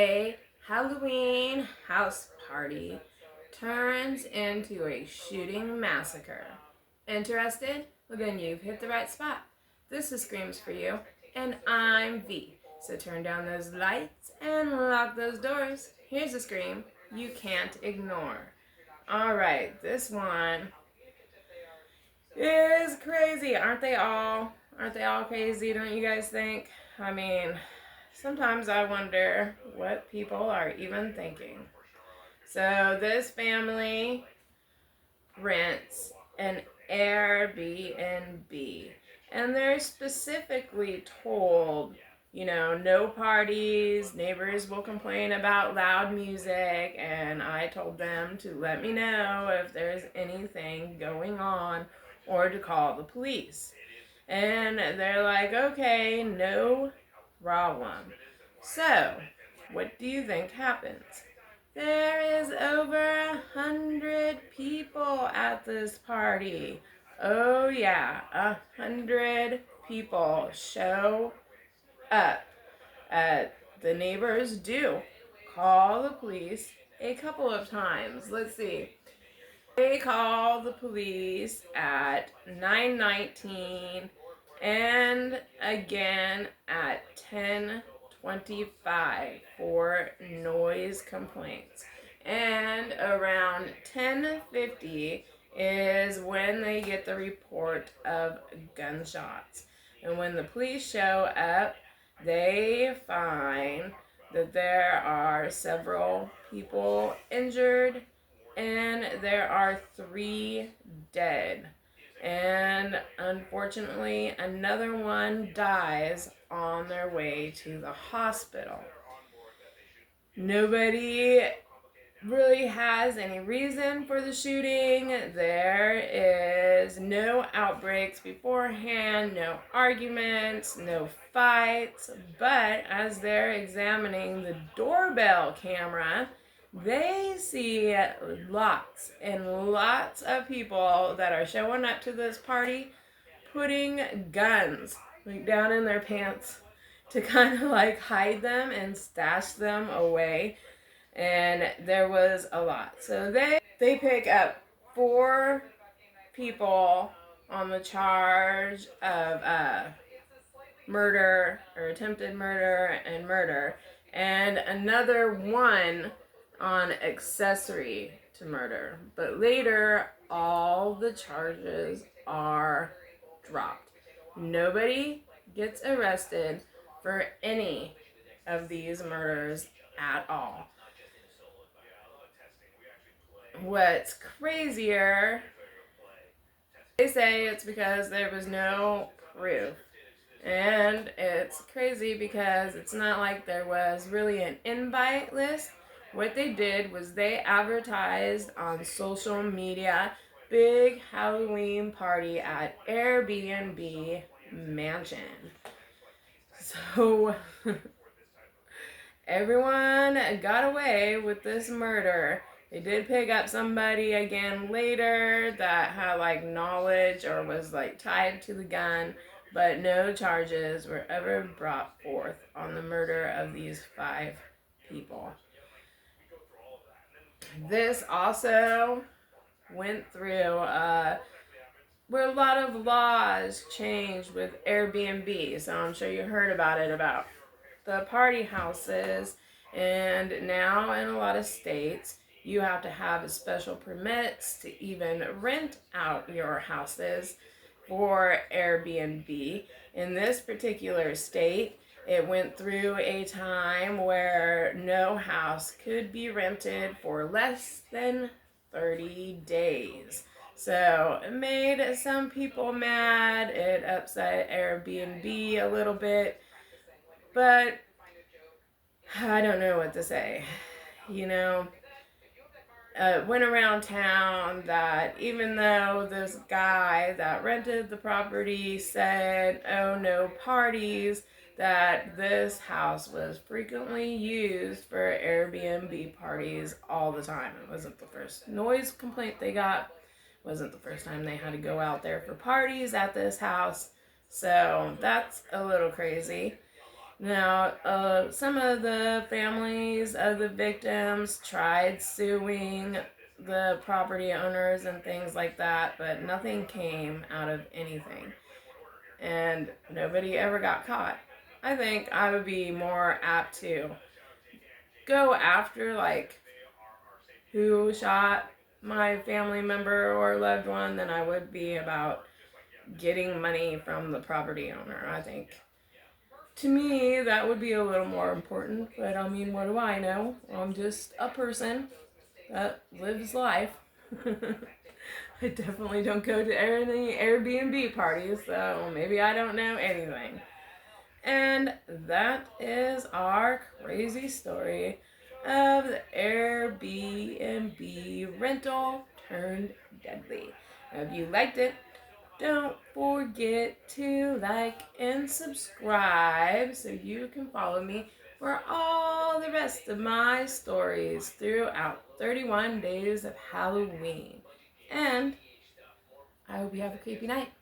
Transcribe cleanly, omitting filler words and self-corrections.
A Halloween house party turns into a shooting massacre. Interested? Well, then you've hit the right spot. This is Screams for You, and I'm V. So turn down those lights and lock those doors. Here's a scream you can't ignore. Alright, this one is crazy. Aren't they all? Aren't they all crazy, don't you guys think? I mean, sometimes I wonder what people are even thinking. So this family rents an Airbnb, and they're specifically told, no parties, neighbors will complain about loud music, and I told them to let me know if there's anything going on or to call the police. And they're like, okay, no problem. So, what do you think happens? There is over 100 people at this party. Oh yeah, 100 people show up. The neighbors do call the police a couple of times. Let's see. They call the police at 9:19 and again at 10:25 for noise complaints. And around 10:50 is when they get the report of gunshots. And when the police show up, they find that there are several people injured and there are 3 dead. And unfortunately, another one dies on their way to the hospital. Nobody really has any reason for the shooting. There is no outbreaks beforehand, no arguments, no fights. But as they're examining the doorbell camera, they see lots and lots of people that are showing up to this party putting guns down in their pants to kind of hide them and stash them away. And there was a lot. So they pick up 4 people on the charge of murder or attempted murder and murder, and another 1 on accessory to murder. But later, all the charges are dropped. Nobody gets arrested for any of these murders at all. What's crazier, they say it's because there was no proof. And it's crazy because it's not like there was really an invite list. What they did was they advertised on social media, big Halloween party at Airbnb mansion. So everyone got away with this murder. They did pick up somebody again later that had knowledge or was tied to the gun, but no charges were ever brought forth on the murder of these 5 people. This also went through where a lot of laws changed with Airbnb. So I'm sure you heard about it, about the party houses. And now in a lot of states, you have to have special permits to even rent out your houses for Airbnb. In this particular state, it went through a time where no house could be rented for less than 30 days. So it made some people mad. It upset Airbnb a little bit. But I don't know what to say. Went around town that even though this guy that rented the property said, oh, no parties, that this house was frequently used for Airbnb parties all the time. It wasn't the first noise complaint they got. It wasn't the first time they had to go out there for parties at this house. So that's a little crazy. Now, some of the families of the victims tried suing the property owners and things like that, but nothing came out of anything. And nobody ever got caught. I think I would be more apt to go after, like, who shot my family member or loved one than I would be about getting money from the property owner. I think to me that would be a little more important, but I mean, what do I know? I'm just a person that lives life. I definitely don't go to any Airbnb parties, so maybe I don't know anything. And that is our crazy story of the Airbnb rental turned deadly. If you liked it, don't forget to like and subscribe so you can follow me for all the rest of my stories throughout 31 days of Halloween. And I hope you have a creepy night.